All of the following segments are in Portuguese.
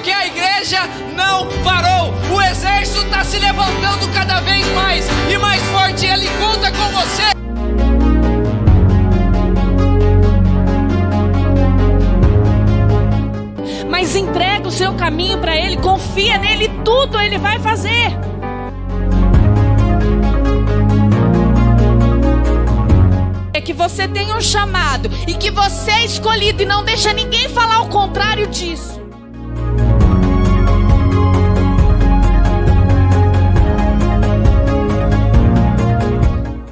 porque a igreja não parou. O exército está se levantando cada vez mais e mais forte. Ele conta com você. Mas entrega o seu caminho para Ele, confia nele, tudo Ele vai fazer. É que você tenha um chamado e que você é escolhido e não deixa ninguém falar o contrário disso.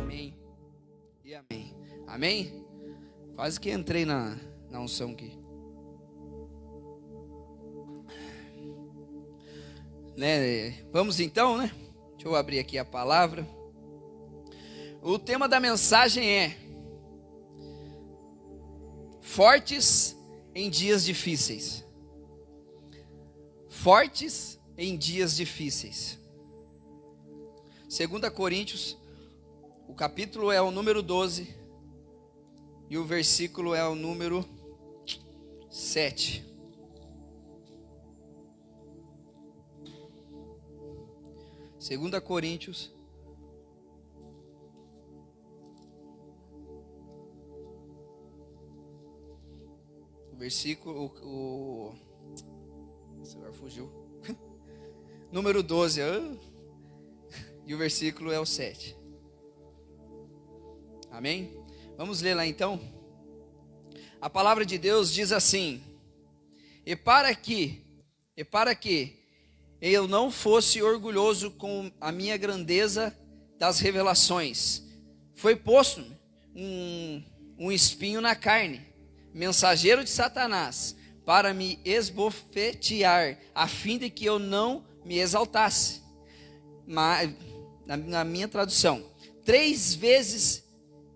Amém e amém. Amém? Quase que entrei na unção aqui. Vamos então, né? Deixa eu abrir aqui a palavra. O tema da mensagem é fortes em dias difíceis. Fortes em dias difíceis. 2 Coríntios, o capítulo é o número 12 e o versículo é o número 7. 2 Coríntios, o versículo, o celular fugiu, número 12, e o versículo é o 7. Amém? Vamos ler lá então. A palavra de Deus diz assim: E para que eu não fosse orgulhoso com a minha grandeza das revelações, foi posto um espinho na carne, mensageiro de Satanás, para me esbofetear, a fim de que eu não me exaltasse. Mas, na minha tradução, 3 vezes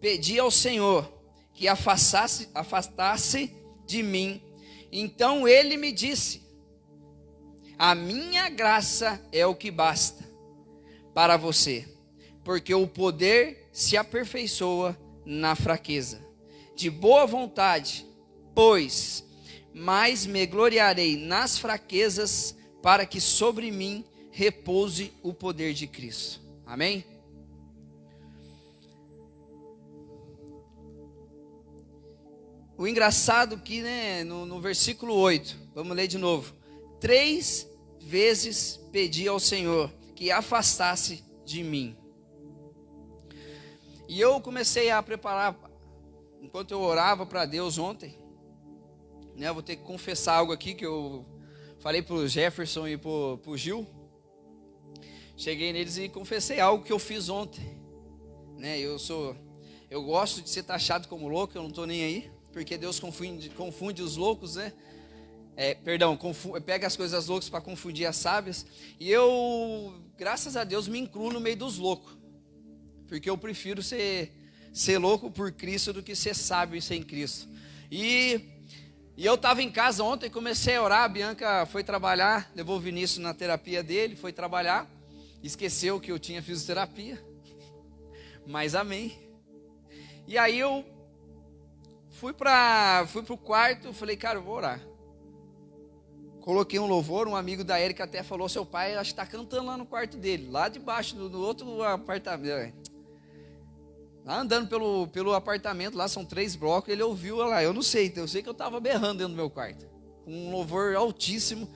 pedi ao Senhor que afastasse de mim. Então ele me disse: a minha graça é o que basta para você, porque o poder se aperfeiçoa na fraqueza. De boa vontade, pois, mais me gloriarei nas fraquezas, para que sobre mim repouse o poder de Cristo. Amém? O engraçado que, no versículo 8, vamos ler de novo. 3 vezes pedi ao Senhor que afastasse de mim. E eu comecei a preparar, enquanto eu orava para Deus ontem, eu vou ter que confessar algo aqui que eu falei para o Jefferson e para o Gil. Cheguei neles e confessei algo que eu fiz ontem. Eu gosto de ser taxado como louco, eu não estou nem aí, porque Deus confunde os loucos, né? Pega as coisas loucas para confundir as sábias. E eu, graças a Deus, me incluo no meio dos loucos, porque eu prefiro ser louco por Cristo do que ser sábio sem Cristo. E eu estava em casa ontem, comecei a orar. A Bianca foi trabalhar, levou o Vinícius na terapia dele, foi trabalhar, esqueceu que eu tinha fisioterapia, mas amém. E aí eu fui para o quarto, falei, cara, eu vou orar. Coloquei um louvor, um amigo da Érica até falou: seu pai acho que está cantando lá no quarto dele, lá debaixo do outro apartamento. Lá andando pelo apartamento, lá são 3 blocos, ele ouviu lá, eu sei que eu estava berrando dentro do meu quarto, com um louvor altíssimo,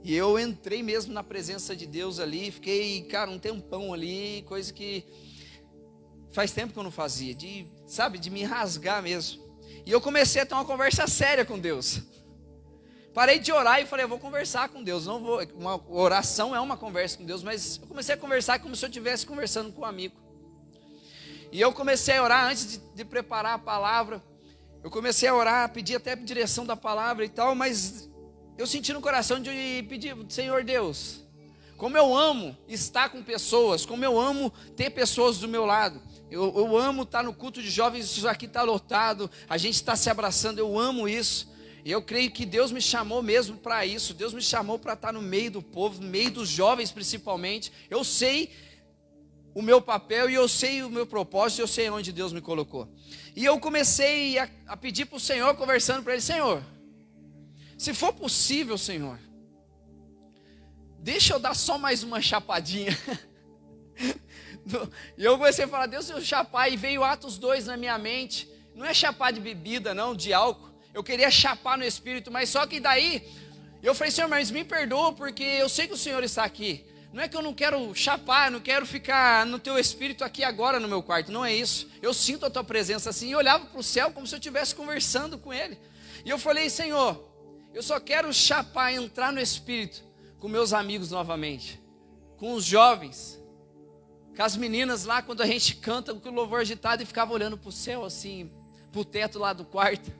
e eu entrei mesmo na presença de Deus ali, fiquei, cara, um tempão ali, coisa que faz tempo que eu não fazia, de me rasgar mesmo. E eu comecei a ter uma conversa séria com Deus. Parei de orar e falei, eu vou conversar com Deus. Uma oração é uma conversa com Deus, mas eu comecei a conversar como se eu estivesse conversando com um amigo. E eu comecei a orar antes de preparar a palavra. Eu comecei a orar, pedi até direção da palavra e tal, mas eu senti no coração de pedir: Senhor Deus, como eu amo estar com pessoas, como eu amo ter pessoas do meu lado. Eu amo estar no culto de jovens, isso aqui está lotado, a gente está se abraçando, eu amo isso. E eu creio que Deus me chamou mesmo para isso. Deus me chamou para estar no meio do povo, no meio dos jovens principalmente. Eu sei o meu papel e eu sei o meu propósito, eu sei onde Deus me colocou. E eu comecei a pedir para o Senhor, conversando para Ele: Senhor, se for possível, Senhor, deixa eu dar só mais uma chapadinha. E eu comecei a falar, Deus, eu chapar, e veio Atos 2 na minha mente. Não é chapar de bebida, não, de álcool. Eu queria chapar no Espírito, mas só que daí, eu falei, Senhor, mas me perdoa, porque eu sei que o Senhor está aqui. Não é que eu não quero chapar, não quero ficar no teu Espírito aqui agora no meu quarto, não é isso. Eu sinto a tua presença assim, e olhava para o céu como se eu estivesse conversando com Ele. E eu falei, Senhor, eu só quero chapar, entrar no Espírito com meus amigos novamente, com os jovens, com as meninas lá, quando a gente canta com o louvor agitado e ficava olhando para o céu assim, para o teto lá do quarto.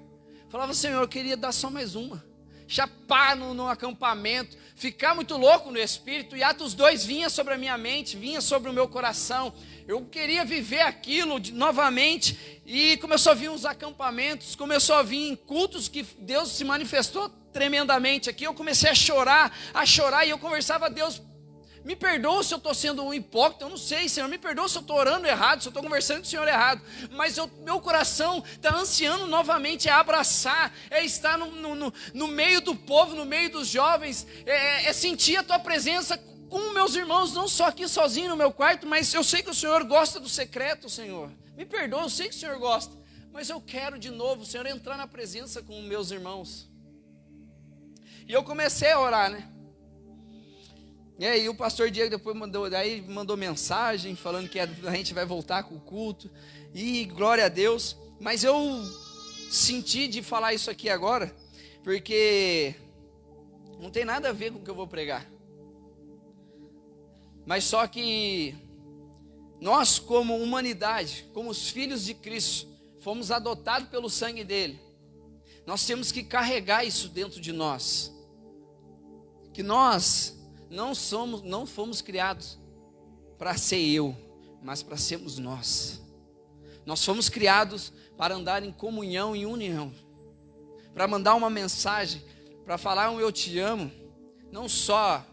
Falava, Senhor, eu queria dar só mais uma, chapar no acampamento, ficar muito louco no Espírito. E Atos 2 vinha sobre a minha mente, vinha sobre o meu coração. Eu queria viver aquilo novamente, e começou a vir uns acampamentos, começou a vir cultos que Deus se manifestou tremendamente aqui. Eu comecei a chorar, e eu conversava a Deus, me perdoa se eu estou sendo um hipócrita, eu não sei, Senhor, me perdoa se eu estou orando errado, se eu estou conversando com o Senhor errado, mas meu coração está ansiando novamente a abraçar, é estar no meio do povo, no meio dos jovens, é sentir a Tua presença com meus irmãos, não só aqui sozinho no meu quarto, mas eu sei que o Senhor gosta do secreto, Senhor, me perdoa, eu sei que o Senhor gosta, mas eu quero de novo, Senhor, entrar na presença com meus irmãos. E eu comecei a orar, né? E aí o pastor Diego depois mandou mensagem falando que a gente vai voltar com o culto, e glória a Deus. Mas eu senti de falar isso aqui agora, porque não tem nada a ver com o que eu vou pregar. Mas só que nós, como humanidade, como os filhos de Cristo, fomos adotados pelo sangue dele. Nós temos que carregar isso dentro de nós, que nós não fomos criados para ser eu, mas para sermos nós. Nós fomos criados para andar em comunhão e união, para mandar uma mensagem, para falar um eu te amo, não só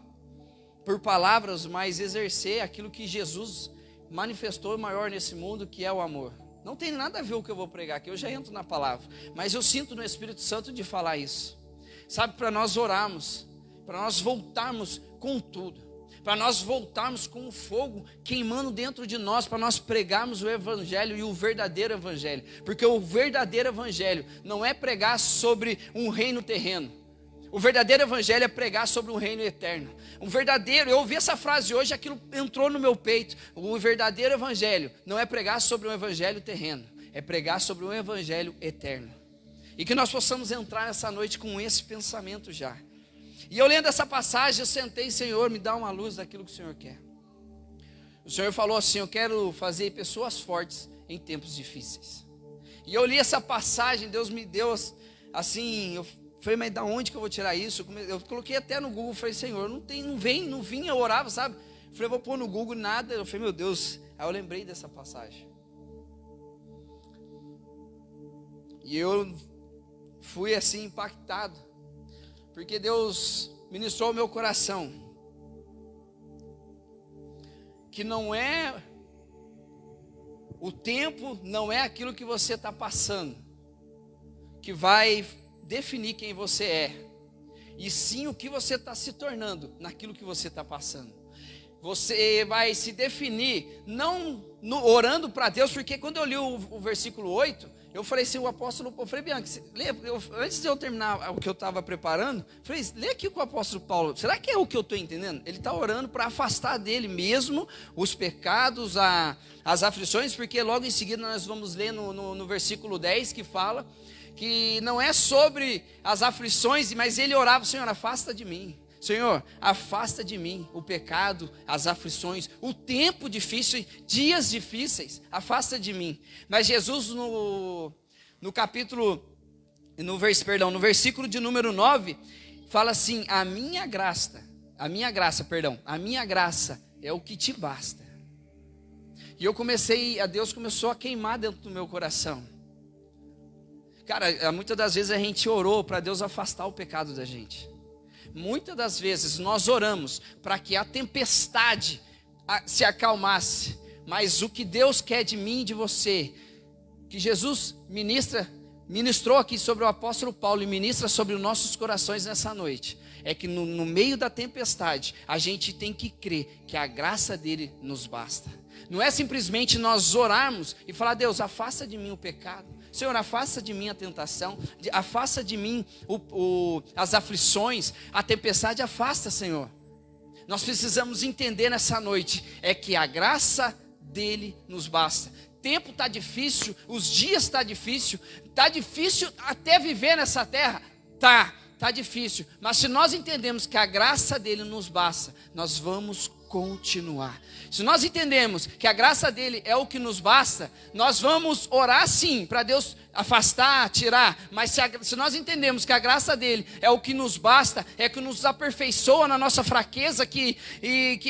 por palavras, mas exercer aquilo que Jesus manifestou maior nesse mundo, que é o amor. Não tem nada a ver com o que eu vou pregar aqui, eu já entro na palavra, mas eu sinto no Espírito Santo de falar isso. Sabe, para nós orarmos, para nós voltarmos com tudo, para nós voltarmos com o fogo queimando dentro de nós, para nós pregarmos o Evangelho e o verdadeiro Evangelho, porque o verdadeiro Evangelho não é pregar sobre um reino terreno, o verdadeiro Evangelho é pregar sobre um reino eterno. Eu ouvi essa frase hoje, aquilo entrou no meu peito. O verdadeiro Evangelho não é pregar sobre um Evangelho terreno, é pregar sobre um Evangelho eterno, e que nós possamos entrar nessa noite com esse pensamento já. E eu lendo essa passagem, eu sentei, Senhor, me dá uma luz daquilo que o Senhor quer. O Senhor falou assim, eu quero fazer pessoas fortes em tempos difíceis. E eu li essa passagem, Deus me deu assim, eu falei, mas da onde que eu vou tirar isso? Eu coloquei até no Google, falei, Senhor, não vinha, eu orava, sabe? Eu falei, vou pôr no Google, nada. Eu falei, meu Deus, aí eu lembrei dessa passagem. E eu fui assim impactado, porque Deus ministrou o meu coração, que não é o tempo, não é aquilo que você está passando, que vai definir quem você é, e sim o que você está se tornando naquilo que você está passando. Você vai se definir, não orando para Deus, porque quando eu li o versículo 8, eu falei assim, o apóstolo, eu falei, Bianca, antes de eu terminar o que eu estava preparando, eu falei, lê aqui com o apóstolo Paulo, será que é o que eu estou entendendo? Ele está orando para afastar dele mesmo os pecados, as aflições, porque logo em seguida nós vamos ler no versículo 10, que fala que não é sobre as aflições, mas ele orava, Senhor, afasta de mim. Senhor, afasta de mim o pecado, as aflições, o tempo difícil, dias difíceis, afasta de mim. Mas Jesus no versículo de número 9, fala assim, a minha graça é o que te basta. E Deus começou a queimar dentro do meu coração. Cara, muitas das vezes a gente orou para Deus afastar o pecado da gente. Muitas das vezes nós oramos para que a tempestade se acalmasse, mas o que Deus quer de mim e de você, que Jesus ministrou aqui sobre o apóstolo Paulo e ministra sobre os nossos corações nessa noite, é que no meio da tempestade, a gente tem que crer que a graça dele nos basta. Não é simplesmente nós orarmos e falar: Deus, afasta de mim o pecado. Senhor, afasta de mim a tentação, afasta de mim as aflições, a tempestade afasta, Senhor. Nós precisamos entender nessa noite, é que a graça dele nos basta. Tempo está difícil, os dias está difícil até viver nessa terra, tá difícil, mas se nós entendemos que a graça dele nos basta, nós vamos continuar. Se nós entendemos que a graça dele é o que nos basta, nós vamos orar sim, para Deus afastar, tirar, mas se nós entendemos que a graça dele é o que nos basta, é que nos aperfeiçoa na nossa fraqueza, que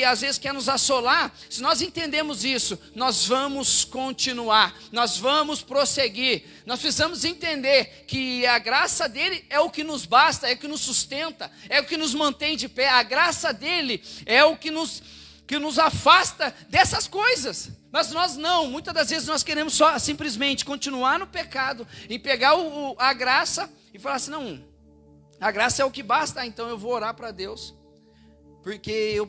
às vezes quer nos assolar, se nós entendemos isso, nós vamos continuar, nós vamos prosseguir. Nós precisamos entender que a graça dele é o que nos basta, é o que nos sustenta, é o que nos mantém de pé. A graça dele é o que nos afasta dessas coisas. Mas nós não, muitas das vezes nós queremos só simplesmente continuar no pecado e pegar a graça e falar assim: não, a graça é o que basta, então eu vou orar para Deus, porque eu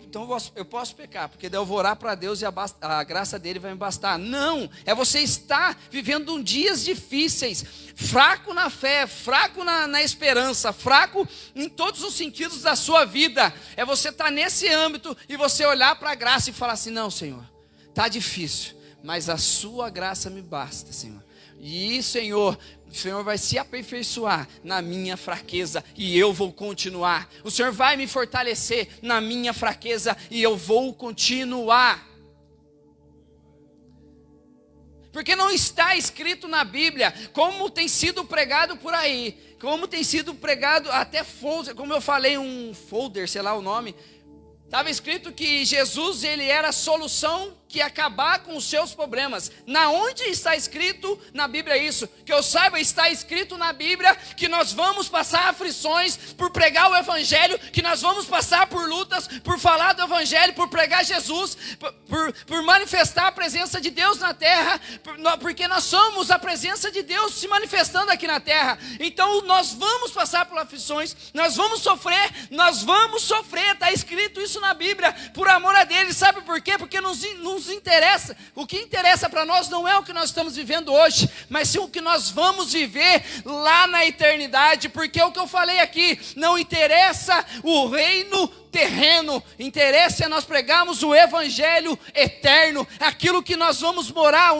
posso pecar, porque daí eu vou orar para Deus e a graça dele vai me bastar. Não, é você estar vivendo dias difíceis, fraco na fé, fraco na esperança, fraco em todos os sentidos da sua vida. É você estar nesse âmbito e você olhar para a graça e falar assim: não, Senhor, está difícil, mas a sua graça me basta, Senhor. E Senhor, o Senhor vai se aperfeiçoar na minha fraqueza e eu vou continuar. O Senhor vai me fortalecer na minha fraqueza e eu vou continuar. Porque não está escrito na Bíblia, como tem sido pregado por aí, como tem sido pregado até folder, como eu falei, um folder, sei lá o nome. Estava escrito que Jesus, ele era a solução que ia acabar com os seus problemas. Na onde está escrito na Bíblia isso? Que eu saiba, está escrito na Bíblia que nós vamos passar aflições por pregar o Evangelho, que nós vamos passar por lutas, por falar do Evangelho, por pregar Jesus, por manifestar a presença de Deus na terra, porque nós somos a presença de Deus se manifestando aqui na terra. Então nós vamos passar por aflições, nós vamos sofrer, está escrito isso na Bíblia, por amor a dele. Sabe por quê? Porque nos interessa, o que interessa para nós não é o que nós estamos vivendo hoje, mas sim o que nós vamos viver lá na eternidade, porque é o que eu falei aqui, não interessa o reino terreno, interessa nós pregarmos o Evangelho eterno, aquilo que nós vamos morar,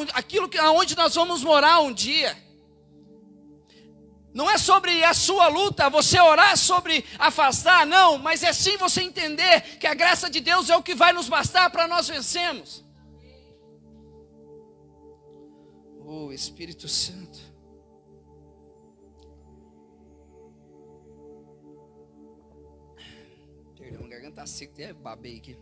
aonde nós vamos morar um dia. Não é sobre a sua luta, você orar sobre afastar, não, mas é sim você entender que a graça de Deus é o que vai nos bastar para nós vencermos. Oh, Espírito Santo. Perdão, a garganta tá seca, até babei aqui.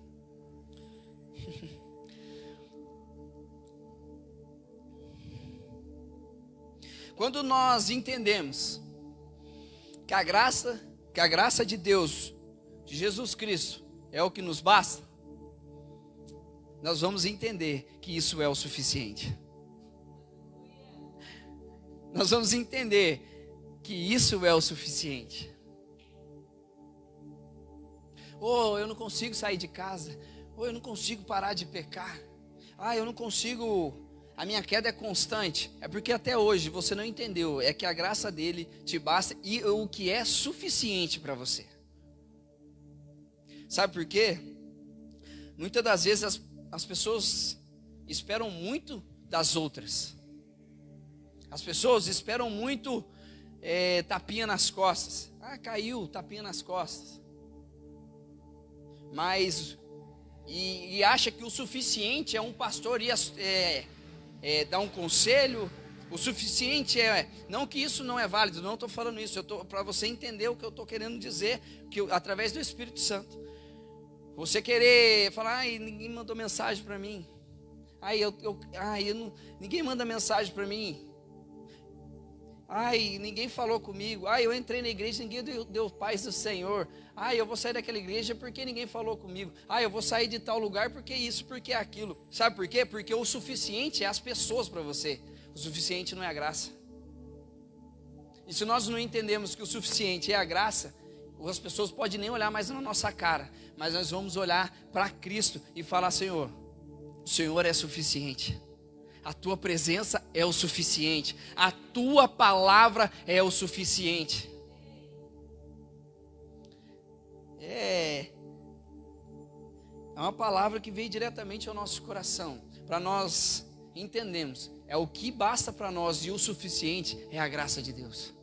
Quando nós entendemos que a graça de Deus, de Jesus Cristo, é o que nos basta, nós vamos entender que isso é o suficiente. Nós vamos entender que isso é o suficiente. Oh, eu não consigo sair de casa. Oh, eu não consigo parar de pecar. Ah, eu não consigo... A minha queda é constante. É porque até hoje você não entendeu. É que a graça dele te basta e o que é suficiente para você. Sabe por quê? Muitas das vezes as pessoas esperam muito das outras. As pessoas esperam muito tapinha nas costas. Ah, caiu, tapinha nas costas. Mas, e acha que o suficiente é um pastor ir dar um conselho. O suficiente não que isso não é válido, não estou falando isso, para você entender o que eu estou querendo dizer, através do Espírito Santo. Você querer falar: ai, ninguém mandou mensagem para mim. Ninguém manda mensagem para mim. Ai, ninguém falou comigo. Ai, eu entrei na igreja, ninguém deu paz do Senhor. Ai, eu vou sair daquela igreja porque ninguém falou comigo. Ai, eu vou sair de tal lugar porque isso, porque aquilo. Sabe por quê? Porque o suficiente é as pessoas para você. O suficiente não é a graça. E se nós não entendemos que o suficiente é a graça, As pessoas podem nem olhar mais na nossa cara, mas nós vamos olhar para Cristo e falar: Senhor, o Senhor é suficiente. A tua presença é o suficiente. A tua palavra é o suficiente. É uma palavra que veio diretamente ao nosso coração, para nós entendermos. É o que basta para nós, e o suficiente é a graça de Deus.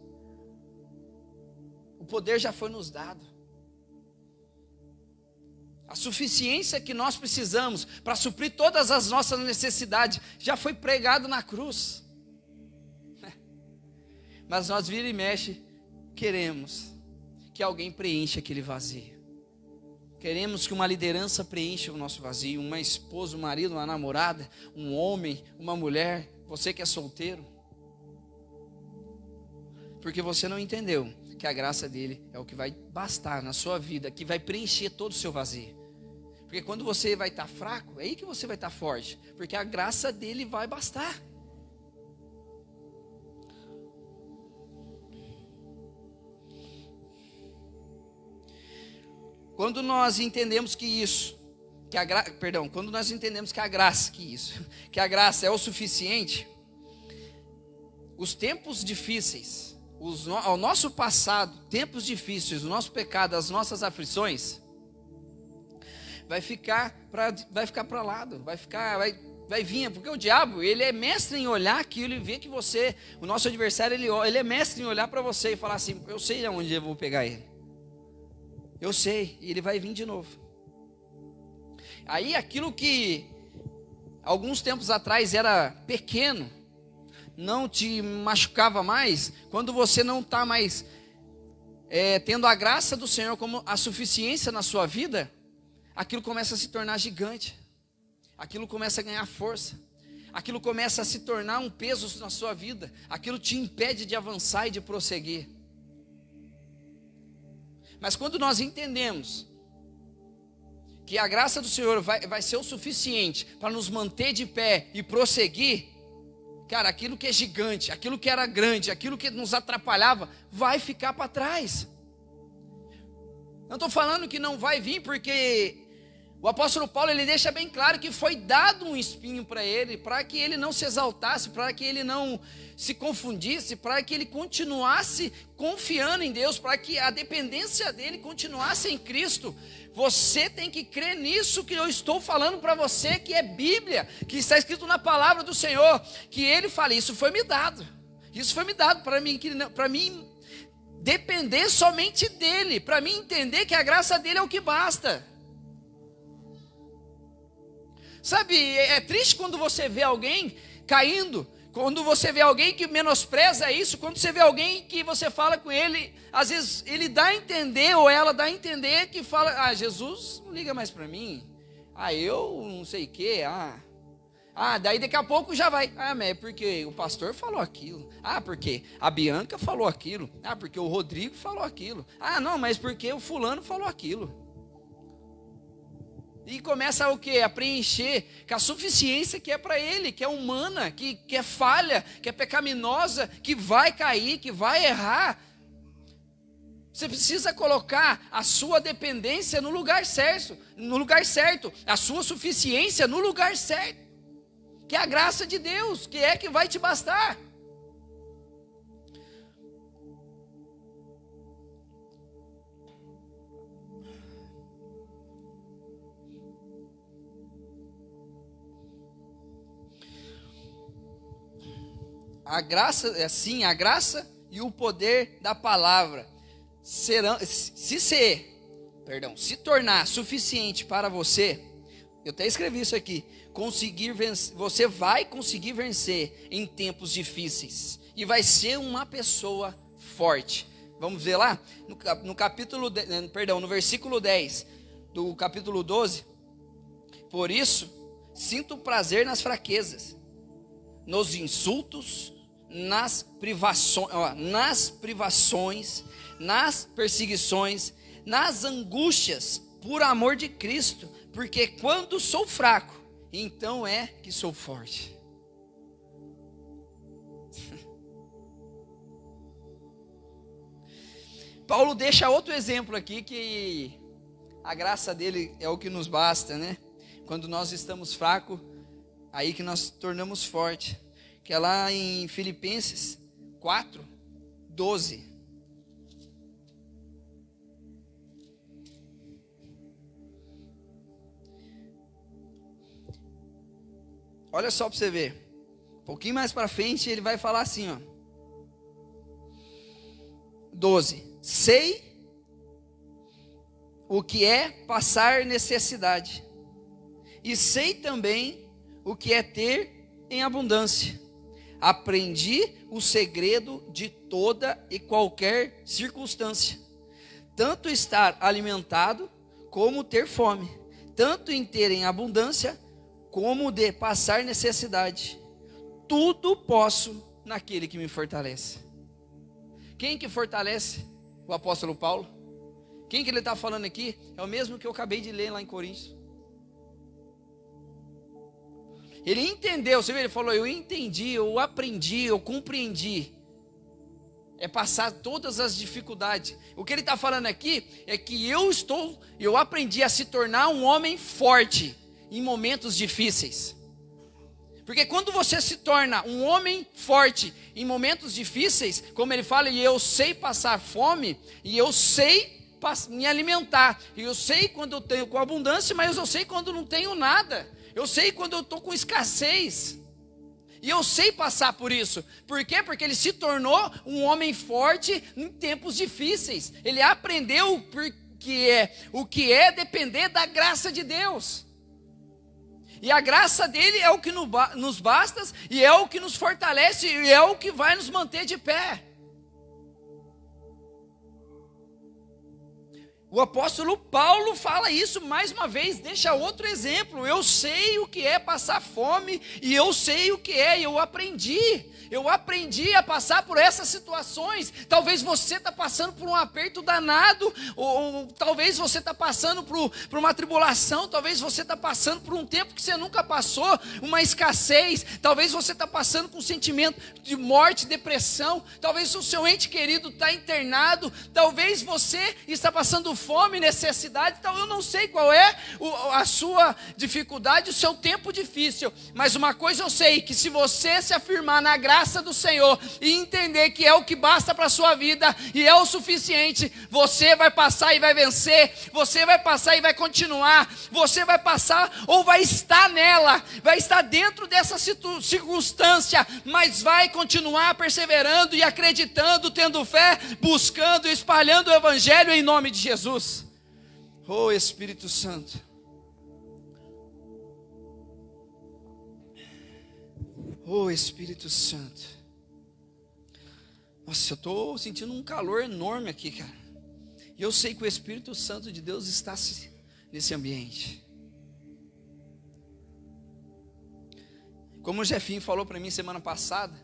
O poder já foi nos dado. A suficiência que nós precisamos para suprir todas as nossas necessidades já foi pregado na cruz. Mas nós vira e mexe, queremos que alguém preencha aquele vazio. Queremos que uma liderança preencha o nosso vazio. Uma esposa, um marido, uma namorada, um homem, uma mulher. Você que é solteiro. Porque você não entendeu que a graça dele é o que vai bastar na sua vida, que vai preencher todo o seu vazio. Porque quando você vai estar fraco, é aí que você vai estar forte. Porque a graça dele vai bastar. Quando nós entendemos que quando nós entendemos que a graça é o suficiente, os tempos difíceis, ao nosso passado, tempos difíceis, o nosso pecado, as nossas aflições, vai ficar para lado, vai vir, porque o diabo, ele é mestre em olhar aquilo e ver que você, o nosso adversário, ele é mestre em olhar para você e falar assim: eu sei aonde eu vou pegar ele. Eu sei, e ele vai vir de novo. Aí aquilo que alguns tempos atrás era pequeno, não te machucava mais, quando você não está mais tendo a graça do Senhor como a suficiência na sua vida, aquilo começa a se tornar gigante, aquilo começa a ganhar força, aquilo começa a se tornar um peso na sua vida, aquilo te impede de avançar e de prosseguir. Mas quando nós entendemos que a graça do Senhor vai ser o suficiente para nos manter de pé e prosseguir, cara, aquilo que é gigante, aquilo que era grande, aquilo que nos atrapalhava, vai ficar para trás. Não estou falando que não vai vir, porque o apóstolo Paulo, ele deixa bem claro que foi dado um espinho para ele que ele não se exaltasse, para que ele não se confundisse, para que ele continuasse confiando em Deus, para que a dependência dele continuasse em Cristo. Você tem que crer nisso que eu estou falando para você, que é Bíblia, que está escrito na palavra do Senhor, que ele fala: isso foi me dado para mim depender somente dele, para mim entender que a graça dele é o que basta. Sabe, é triste quando você vê alguém caindo, quando você vê alguém que menospreza isso, quando você vê alguém que você fala com ele, às vezes ele dá a entender, ou ela dá a entender que fala: Jesus não liga mais para mim, eu não sei o que, daí daqui a pouco já vai, mas é porque o pastor falou aquilo, porque a Bianca falou aquilo, porque o Rodrigo falou aquilo, não, mas porque o fulano falou aquilo. E começa o quê? A preencher com a suficiência que é para ele, que é humana, que é falha, que é pecaminosa, que vai cair, que vai errar. Você precisa colocar a sua dependência no lugar certo, a sua suficiência no lugar certo, que é a graça de Deus, que vai te bastar. A graça e o poder da palavra serão, se tornar suficiente para você. Eu até escrevi isso aqui: você vai conseguir vencer em tempos difíceis e vai ser uma pessoa forte. Vamos ver lá no versículo 10 do capítulo 12. Por isso, sinto prazer nas fraquezas, nos insultos, nas privações, nas perseguições, nas angústias, por amor de Cristo, porque quando sou fraco, então é que sou forte. Paulo deixa outro exemplo aqui, que a graça dele é o que nos basta, né? Quando nós estamos fracos, aí que nós tornamos forte. Que é lá em Filipenses 4:12. Olha só para você ver. Um pouquinho mais para frente ele vai falar assim, ó. 12. Sei o que é passar necessidade, e sei também o que é ter em abundância. Aprendi o segredo de toda e qualquer circunstância, tanto estar alimentado como ter fome, tanto em ter em abundância como de passar necessidade. Tudo posso naquele que me fortalece. Quem que fortalece o apóstolo Paulo? Quem que ele está falando aqui? É o mesmo que eu acabei de ler lá em Coríntios. Ele entendeu, você vê, ele falou, eu entendi, eu aprendi, eu compreendi. É passar todas as dificuldades. O que ele está falando aqui é que eu aprendi a se tornar um homem forte em momentos difíceis. Porque quando você se torna um homem forte em momentos difíceis, como ele fala, e eu sei passar fome, e eu sei me alimentar, e eu sei quando eu tenho com abundância, mas eu sei quando não tenho nada, eu sei quando eu estou com escassez, e eu sei passar por isso. Por quê? Porque ele se tornou um homem forte em tempos difíceis. Ele aprendeu o que é depender da graça de Deus. E a graça dele é o que nos basta, e é o que nos fortalece, e é o que vai nos manter de pé. O apóstolo Paulo fala isso mais uma vez, deixa outro exemplo. Eu sei o que é passar fome, e eu sei o que é, eu aprendi a passar por essas situações. Talvez você está passando por um aperto danado, ou talvez você está passando por uma tribulação, talvez você está passando por um tempo que você nunca passou, uma escassez, talvez você está passando por um sentimento de morte, depressão, talvez o seu ente querido está internado, talvez você está passando fome, necessidade, então eu não sei qual é a sua dificuldade, o seu tempo difícil, mas uma coisa eu sei, que se você se afirmar na graça do Senhor e entender que é o que basta para a sua vida e é o suficiente, você vai passar e vai vencer, você vai passar e vai continuar, você vai passar ou vai estar nela, vai estar dentro dessa circunstância, mas vai continuar perseverando e acreditando, tendo fé, buscando e espalhando o evangelho em nome de Jesus. Oh Espírito Santo, oh Espírito Santo, nossa, eu estou sentindo um calor enorme aqui, cara, e eu sei que o Espírito Santo de Deus está nesse ambiente. Como o Jefinho falou para mim semana passada,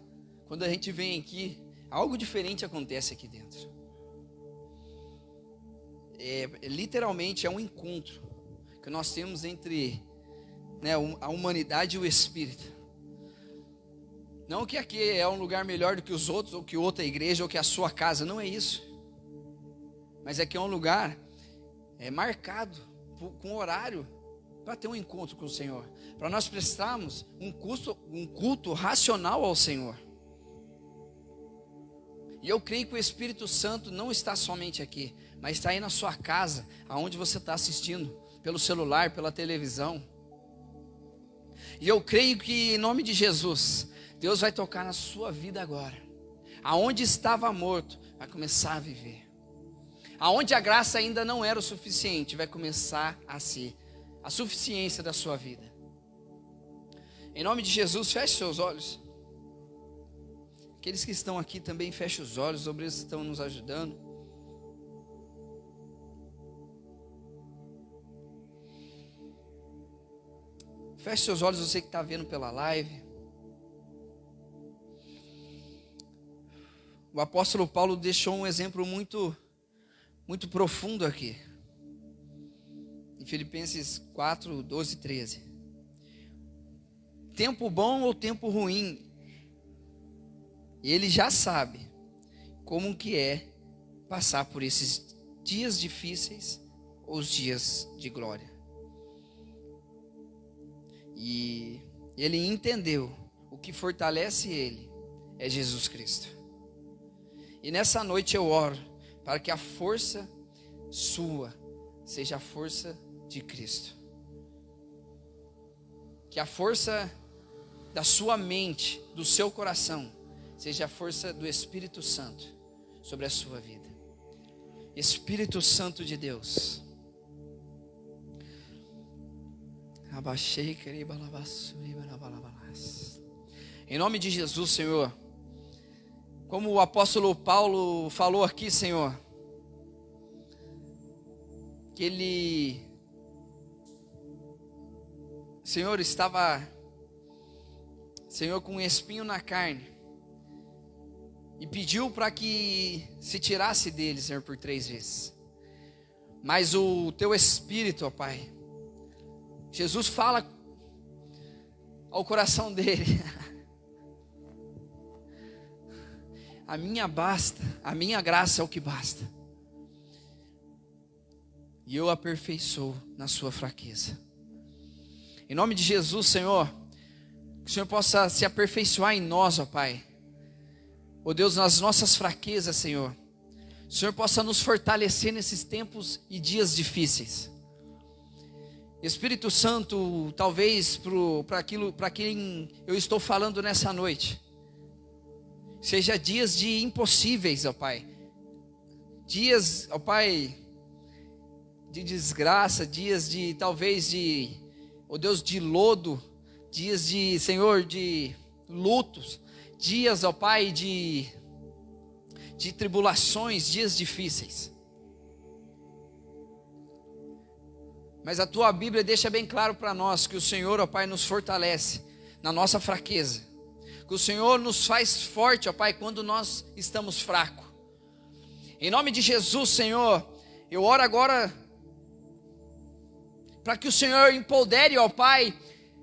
quando a gente vem aqui, algo diferente acontece aqui dentro. Literalmente é um encontro que nós temos entre, né, a humanidade e o Espírito. Não que aqui é um lugar melhor do que os outros, ou que outra igreja, ou que a sua casa, não é isso. Mas aqui é um lugar marcado com horário para ter um encontro com o Senhor, para nós prestarmos um culto racional ao Senhor. E eu creio que o Espírito Santo não está somente aqui, mas está aí na sua casa, aonde você está assistindo, pelo celular, pela televisão. E eu creio que em nome de Jesus, Deus vai tocar na sua vida agora. Aonde estava morto, vai começar a viver. Aonde a graça ainda não era o suficiente, vai começar a ser a suficiência da sua vida. Em nome de Jesus, feche seus olhos. Aqueles que estão aqui também fechem os olhos, os obreiros estão nos ajudando. Feche seus olhos, você que está vendo pela live. O apóstolo Paulo deixou um exemplo muito profundo aqui. Em Filipenses 4, 12 e 13. Tempo bom ou tempo ruim, ele já sabe como que é passar por esses dias difíceis ou os dias de glória. E ele entendeu, o que fortalece ele é Jesus Cristo. E nessa noite eu oro para que a força sua seja a força de Cristo. Que a força da sua mente, do seu coração, seja a força do Espírito Santo sobre a sua vida. Espírito Santo de Deus. Em nome de Jesus, Senhor, como o apóstolo Paulo falou aqui, Senhor, que ele, Senhor, estava, Senhor, com um espinho na carne, e pediu para que se tirasse dele, Senhor, por 3 vezes. Mas o teu Espírito, ó Pai, Jesus fala ao coração dele: a minha graça é o que basta. E eu aperfeiçoo na sua fraqueza. Em nome de Jesus, Senhor, que o Senhor possa se aperfeiçoar em nós, ó Pai. Ó Deus, nas nossas fraquezas, Senhor. O Senhor possa nos fortalecer nesses tempos e dias difíceis. Espírito Santo, talvez para quem eu estou falando nessa noite, seja dias de impossíveis, ó Pai. Dias, ó Pai, de desgraça, dias de, talvez de, ó Deus, de lodo, dias de, Senhor, de lutos, dias, ó Pai, de tribulações, dias difíceis. Mas a Tua Bíblia deixa bem claro para nós que o Senhor, ó Pai, nos fortalece na nossa fraqueza. Que o Senhor nos faz forte, ó Pai, quando nós estamos fracos. Em nome de Jesus, Senhor, eu oro agora para que o Senhor empodere, ó Pai,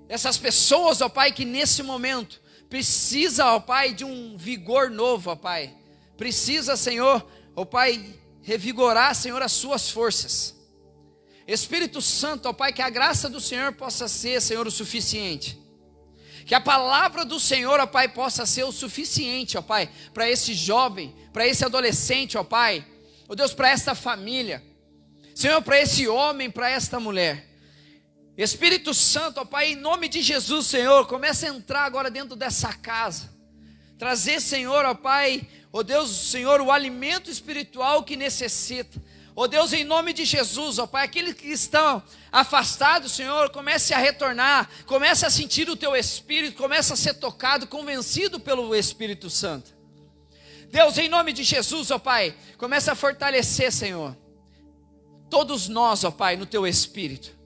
essas pessoas, ó Pai, que nesse momento precisa, ó Pai, de um vigor novo, ó Pai. Precisa, Senhor, ó Pai, revigorar, Senhor, as suas forças. Espírito Santo, ó Pai, que a graça do Senhor possa ser, Senhor, o suficiente. Que a palavra do Senhor, ó Pai, possa ser o suficiente, ó Pai, para esse jovem, para esse adolescente, ó Pai. Ó Deus, para esta família. Senhor, para esse homem, para esta mulher. Espírito Santo, ó Pai, em nome de Jesus, Senhor, comece a entrar agora dentro dessa casa. Trazer, Senhor, ó Pai, ó Deus, Senhor, o alimento espiritual que necessita. Ó Deus, em nome de Jesus, ó Pai, aqueles que estão afastados, Senhor, comece a retornar, comece a sentir o Teu Espírito, comece a ser tocado, convencido pelo Espírito Santo. Deus, em nome de Jesus, ó Pai, comece a fortalecer, Senhor, todos nós, ó Pai, no Teu Espírito.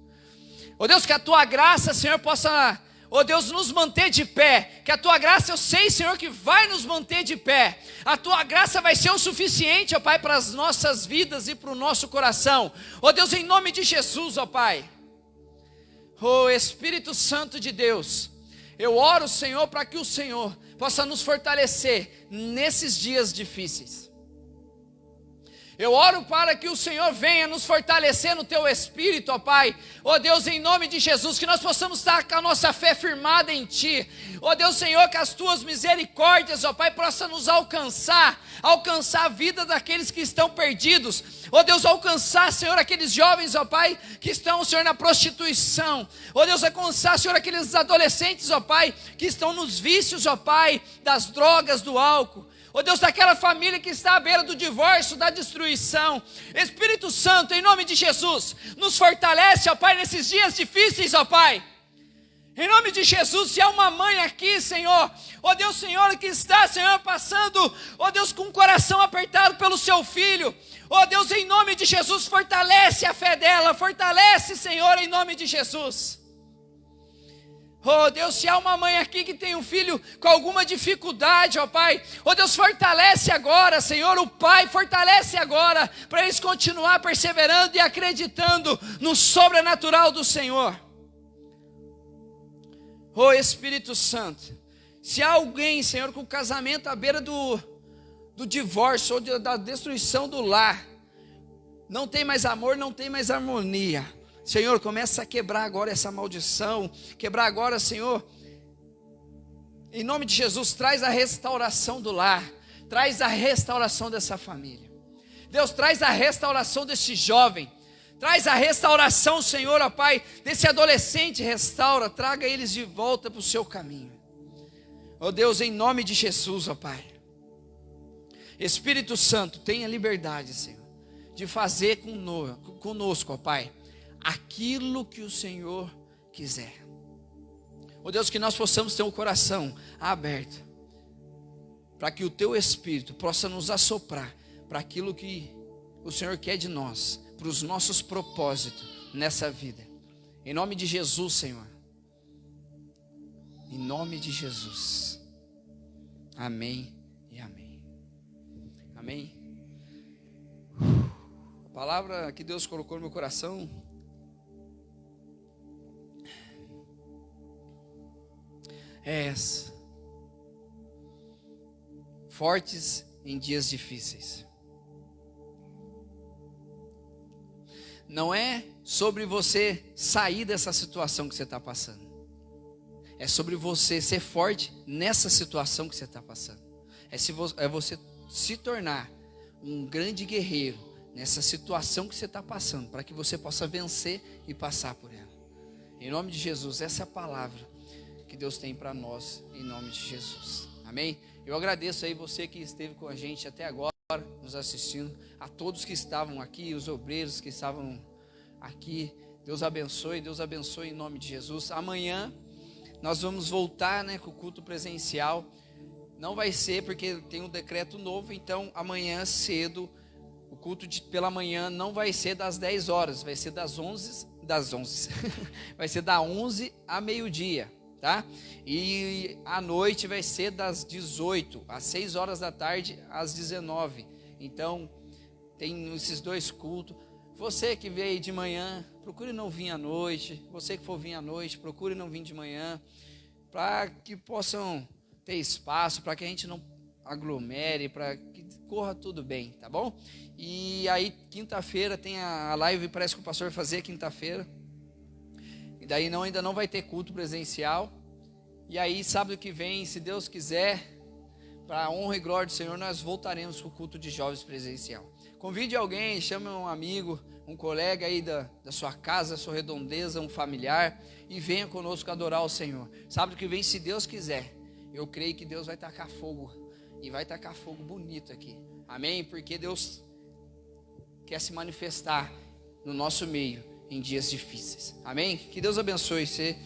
Ó Deus, que a Tua graça, Senhor, possa, ó Deus, nos manter de pé. Que a Tua graça, eu sei, Senhor, que vai nos manter de pé. A Tua graça vai ser o suficiente, ó Pai, para as nossas vidas e para o nosso coração. Ó Deus, em nome de Jesus, ó Pai. Ó Espírito Santo de Deus, eu oro, Senhor, para que o Senhor possa nos fortalecer nesses dias difíceis. Eu oro para que o Senhor venha nos fortalecer no Teu Espírito, ó Pai. Ó Deus, em nome de Jesus, que nós possamos estar com a nossa fé firmada em Ti. Ó Deus, Senhor, que as Tuas misericórdias, ó Pai, possam nos alcançar a vida daqueles que estão perdidos. Ó Deus, alcançar, Senhor, aqueles jovens, ó Pai, que estão, Senhor, na prostituição. Ó Deus, alcançar, Senhor, aqueles adolescentes, ó Pai, que estão nos vícios, ó Pai, das drogas, do álcool. Ó Deus, daquela família que está à beira do divórcio, da destruição. Espírito Santo, em nome de Jesus, nos fortalece, ó Pai, nesses dias difíceis, ó Pai. Em nome de Jesus, se há uma mãe aqui, Senhor, ó Deus, Senhor, que está, Senhor, passando, ó Deus, com o coração apertado pelo seu filho, ó Deus, em nome de Jesus, fortalece a fé dela, fortalece, Senhor, em nome de Jesus. Oh Deus, se há uma mãe aqui que tem um filho com alguma dificuldade, ó Pai, oh Deus, fortalece agora, Senhor, o Pai, fortalece agora, para eles continuar perseverando e acreditando no sobrenatural do Senhor. Oh Espírito Santo, se há alguém, Senhor, com o casamento à beira do do divórcio ou da destruição do lar. Não tem mais amor, não tem mais harmonia. Senhor, começa a quebrar agora essa maldição. Quebrar agora, Senhor. Em nome de Jesus, traz a restauração do lar. Traz a restauração dessa família. Deus, traz a restauração desse jovem. Traz a restauração, Senhor, ó Pai, desse adolescente. Restaura, traga eles de volta para o seu caminho. Ó Deus, em nome de Jesus, ó Pai. Espírito Santo, tenha liberdade, Senhor, de fazer conosco, ó Pai, aquilo que o Senhor quiser. Ó Deus, que nós possamos ter um coração aberto, para que o Teu Espírito possa nos assoprar para aquilo que o Senhor quer de nós, para os nossos propósitos nessa vida. Em nome de Jesus, Senhor. Em nome de Jesus. Amém e amém. Amém. A palavra que Deus colocou no meu coração é essa: fortes em dias difíceis. Não é sobre você sair dessa situação que você está passando. É sobre você ser forte nessa situação que você está passando. É você se tornar um grande guerreiro nessa situação que você está passando, para que você possa vencer e passar por ela. Em nome de Jesus, essa é a palavra que Deus tem para nós, em nome de Jesus. Amém? Eu agradeço aí você que esteve com a gente até agora, nos assistindo, a todos que estavam aqui, os obreiros que estavam aqui. Deus abençoe em nome de Jesus. Amanhã nós vamos voltar, com o culto presencial. Não vai ser porque tem um decreto novo, então amanhã cedo, o culto pela manhã não vai ser das 10 horas, vai ser das 11, vai ser da 11 a meio-dia, tá? E à noite vai ser das 18 às 6 horas da tarde às 19. Então tem esses dois cultos. Você que veio de manhã, procure não vir à noite. Você que for vir à noite, procure não vir de manhã, para que possam ter espaço, para que a gente não aglomere, para que corra tudo bem, tá bom? E aí quinta-feira tem a live, parece que o pastor vai fazer quinta-feira. E daí ainda não vai ter culto presencial. E aí sábado que vem, se Deus quiser, para a honra e glória do Senhor, nós voltaremos com o culto de jovens presencial. Convide alguém, chame um amigo, um colega aí da sua casa, da sua redondeza, um familiar, e venha conosco adorar o Senhor. Sábado que vem, se Deus quiser, eu creio que Deus vai tacar fogo, e vai tacar fogo bonito aqui. Amém? Porque Deus quer se manifestar no nosso meio em dias difíceis. Amém? Que Deus abençoe você,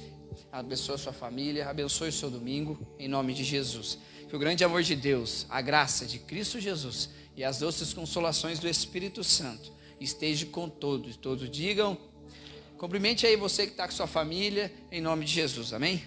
abençoe a sua família, abençoe o seu domingo, em nome de Jesus. Que o grande amor de Deus, a graça de Cristo Jesus e as doces consolações do Espírito Santo esteja com todos. Todos digam, cumprimente aí você que está com sua família, em nome de Jesus. Amém?